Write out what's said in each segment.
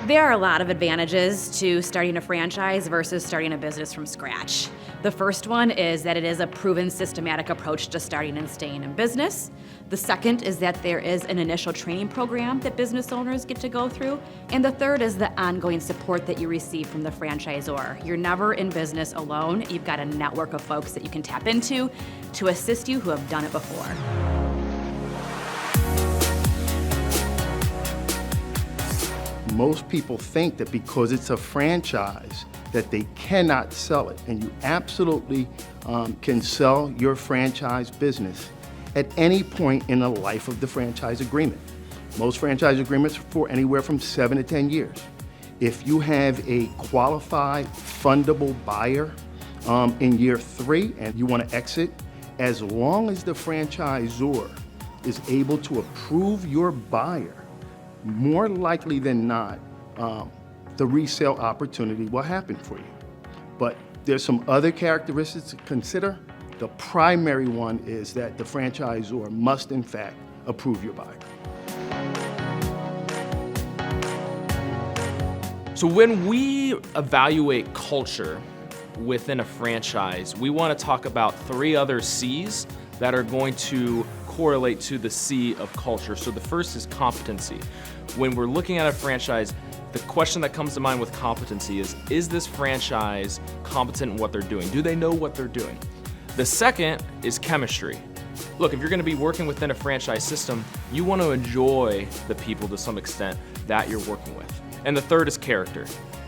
There are a lot of advantages to starting a franchise versus starting a business from scratch. The first one is that it is a proven systematic approach to starting and staying in business. The second is that there is an initial training program that business owners get to go through. And the third is the ongoing support that you receive from the franchisor. You're never in business alone. You've got a network of folks that you can tap into to assist you who have done it before. Most people think that because it's a franchise that they cannot sell it, and you absolutely can sell your franchise business at any point in the life of the franchise agreement. Most franchise agreements are for anywhere from 7 to 10 years. If you have a qualified, fundable buyer in year 3 and you want to exit, as long as the franchisor is able to approve your buyer, more likely than not, the resale opportunity will happen for you. But there's some other characteristics to consider. The primary one is that the franchisor must, in fact, approve your buyer. So when we evaluate culture within a franchise, we want to talk about 3 other C's that are going to correlate to the C of culture. So the first is competency. When we're looking at a franchise, the question that comes to mind with competency is this franchise competent in what they're doing? Do they know what they're doing? The second is chemistry. Look, if you're going to be working within a franchise system, you want to enjoy the people to some extent that you're working with. And the third is character.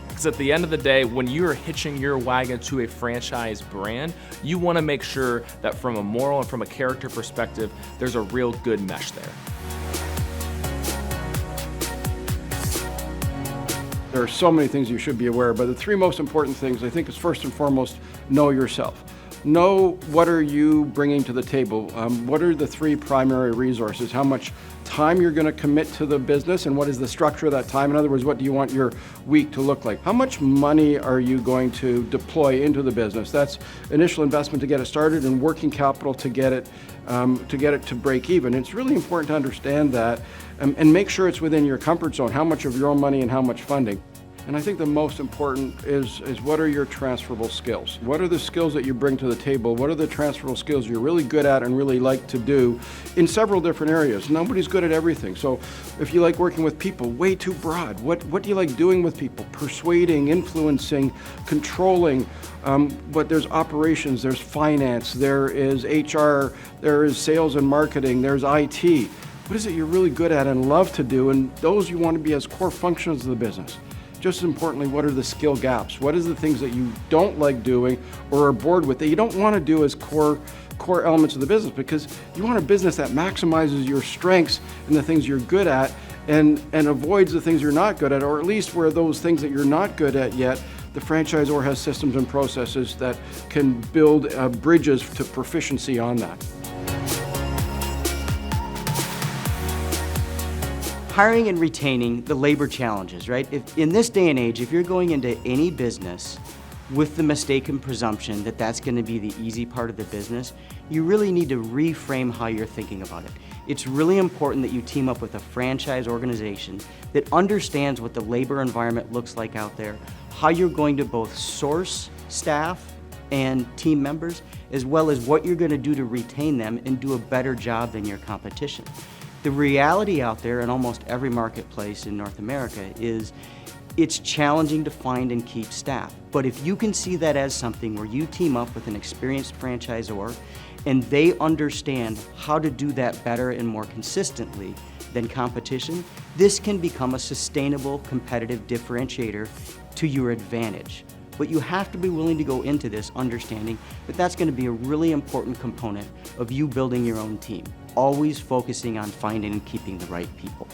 Because at the end of the day, when you're hitching your wagon to a franchise brand, you want to make sure that from a moral and from a character perspective, there's a real good mesh there. There are so many things you should be aware of, but the 3 most important things, I think, is first and foremost, know yourself. Know what are you bringing to the table. What are the 3 primary resources? How much time you're going to commit to the business, and what is the structure of that time? In other words, what do you want your week to look like? How much money are you going to deploy into the business? That's initial investment to get it started and working capital to get it to break even. It's really important to understand that and make sure it's within your comfort zone, how much of your own money and how much funding. And I think the most important is what are your transferable skills? What are the skills that you bring to the table? What are the transferable skills you're really good at and really like to do in several different areas? Nobody's good at everything. So if you like working with people, way too broad. What do you like doing with people? Persuading, influencing, controlling. But there's operations, there's finance, there is HR, there is sales and marketing, there's IT. What is it you're really good at and love to do? And those you want to be as core functions of the business. Just as importantly, what are the skill gaps? What is the things that you don't like doing or are bored with that you don't want to do as core elements of the business? Because you want a business that maximizes your strengths and the things you're good at and avoids the things you're not good at, or at least where those things that you're not good at yet, the franchisor has systems and processes that can build bridges to proficiency on that. Hiring and retaining the labor challenges, right? If, in this day and age, if you're going into any business with the mistaken presumption that that's going to be the easy part of the business, you really need to reframe how you're thinking about it. It's really important that you team up with a franchise organization that understands what the labor environment looks like out there, how you're going to both source staff and team members, as well as what you're going to do to retain them and do a better job than your competition. The reality out there in almost every marketplace in North America is it's challenging to find and keep staff. But if you can see that as something where you team up with an experienced franchisor and they understand how to do that better and more consistently than competition, this can become a sustainable competitive differentiator to your advantage. But you have to be willing to go into this understanding that that's going to be a really important component of you building your own team, always focusing on finding and keeping the right people.